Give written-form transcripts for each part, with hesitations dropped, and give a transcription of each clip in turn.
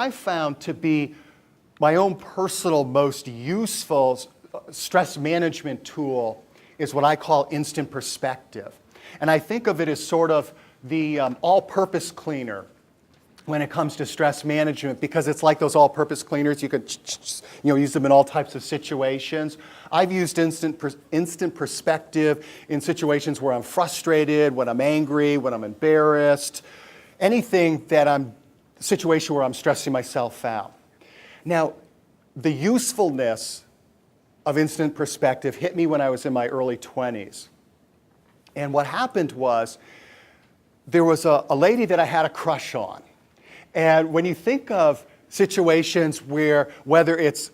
I found to be my own personal most useful stress management tool is what I call instant perspective. And I think of it as sort of the all-purpose cleaner when it comes to stress management, because it's like those all-purpose cleaners. You could use them in all types of situations. I've used instant perspective in situations where I'm frustrated, when I'm angry, when I'm embarrassed, anything situation where I'm stressing myself out. Now, the usefulness of instant perspective hit me when I was in my early 20s. And what happened was, there was a lady that I had a crush on. And when you think of situations where, whether it's,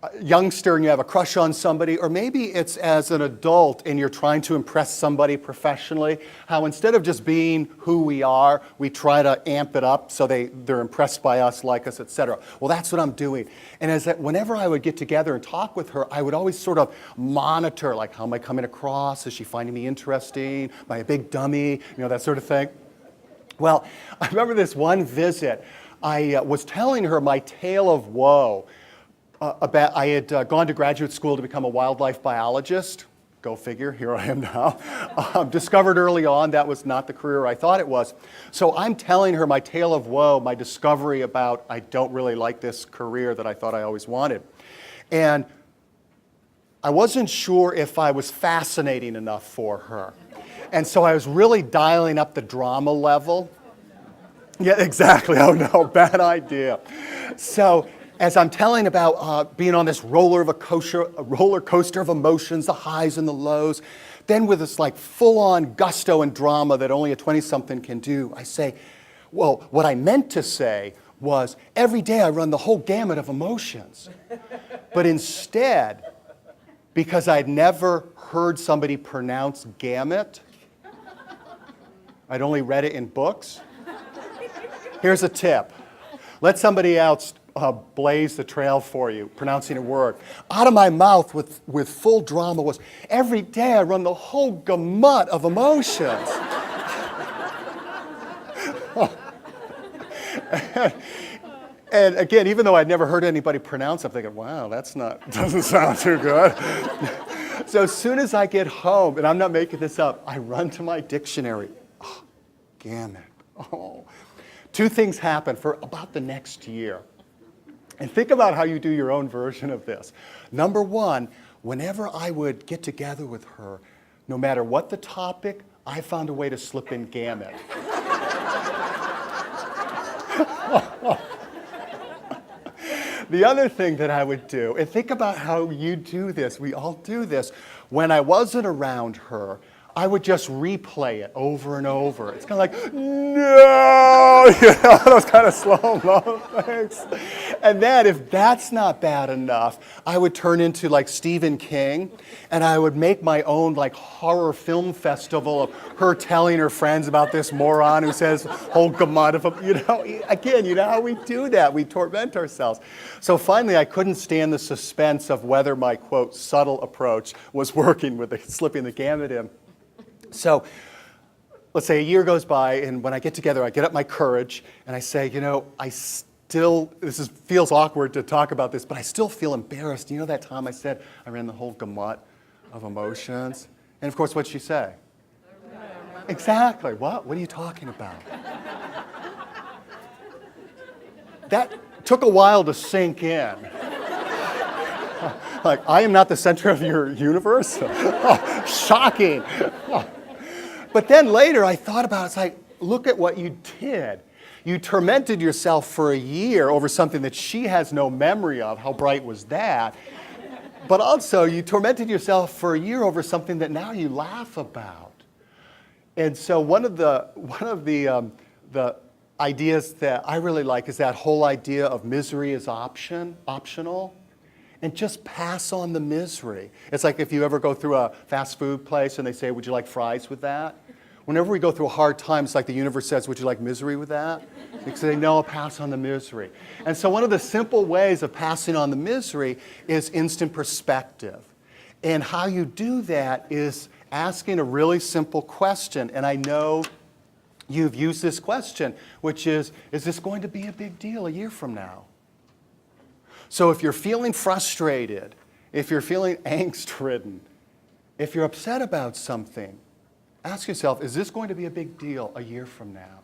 a youngster and you have a crush on somebody, or maybe it's as an adult and you're trying to impress somebody professionally, how instead of just being who we are, we try to amp it up so they're impressed by us, like us, etc. Well, that's what I'm doing. And whenever I would get together and talk with her, I would always sort of monitor, like, how am I coming across? Is she finding me interesting? Am I a big dummy? That sort of thing. Well, I remember this one visit. I was telling her my tale of woe. I had gone to graduate school to become a wildlife biologist. Go figure, here I am now. Discovered early on that was not the career I thought it was. So I'm telling her my tale of woe, my discovery about I don't really like this career that I thought I always wanted. And I wasn't sure if I was fascinating enough for her. And so I was really dialing up the drama level. Yeah, exactly. Oh no, bad idea. So as I'm telling about being on this roller coaster of emotions, the highs and the lows, then with this like full-on gusto and drama that only a 20-something can do, I say, well, what I meant to say was, every day I run the whole gamut of emotions. But instead, because I'd never heard somebody pronounce gamut, I'd only read it in books. Here's a tip. Let somebody else blaze the trail for you, pronouncing a word. Out of my mouth with full drama was, every day I run the whole gamut of emotions. And again, even though I'd never heard anybody pronounce it, I'm thinking, wow, doesn't sound too good. So as soon as I get home, and I'm not making this up, I run to my dictionary. Oh, gamut. Oh. Two things happen for about the next year. And think about how you do your own version of this. Number one, whenever I would get together with her, no matter what the topic, I found a way to slip in gamut. The other thing that I would do, and think about how you do this, we all do this, when I wasn't around her, I would just replay it over and over. It's kind of like, no, those kind of slow-mo things. And then if that's not bad enough, I would turn into like Stephen King, and I would make my own like horror film festival of her telling her friends about this moron who says whole gamut of, again, you know how we do that. We torment ourselves. So finally, I couldn't stand the suspense of whether my, quote, subtle approach was working with slipping the gamut in. So let's say a year goes by, and when I get together, I get up my courage, and I say, feels awkward to talk about this, but I still feel embarrassed. You know that time I said I ran the whole gamut of emotions? And of course, what'd she say? Exactly. What? What are you talking about? That took a while to sink in. Like, I am not the center of your universe? Oh, shocking. Oh. But then later I thought about it. It's like, look at what you did. You tormented yourself for a year over something that she has no memory of. How bright was that? But also, you tormented yourself for a year over something that now you laugh about. And so one of the ideas that I really like is that whole idea of misery is optional. And just pass on the misery. It's like if you ever go through a fast food place and they say, would you like fries with that? Whenever we go through a hard time, it's like the universe says, would you like misery with that? You say, no, I'll pass on the misery. And so one of the simple ways of passing on the misery is instant perspective. And how you do that is asking a really simple question. And I know you've used this question, which is this going to be a big deal a year from now? So if you're feeling frustrated, if you're feeling angst-ridden, if you're upset about something, ask yourself, is this going to be a big deal a year from now?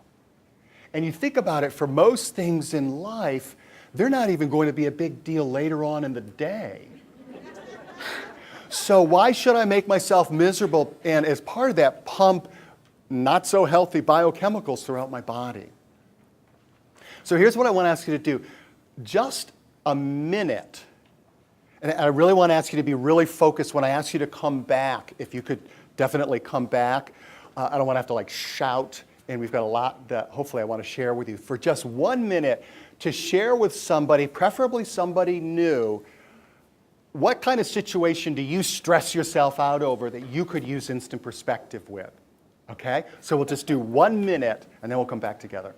And you think about it, for most things in life, they're not even going to be a big deal later on in the day. So why should I make myself miserable and, as part of that, pump not so healthy biochemicals throughout my body? So here's what I want to ask you to do. Just a minute. And I really want to ask you to be really focused when I ask you to come back. If you could definitely come back. I don't want to have to shout, and we've got a lot that hopefully I want to share with you. For just 1 minute, to share with somebody, preferably somebody new, what kind of situation do you stress yourself out over that you could use instant perspective with? Okay? So we'll just do 1 minute, and then we'll come back together.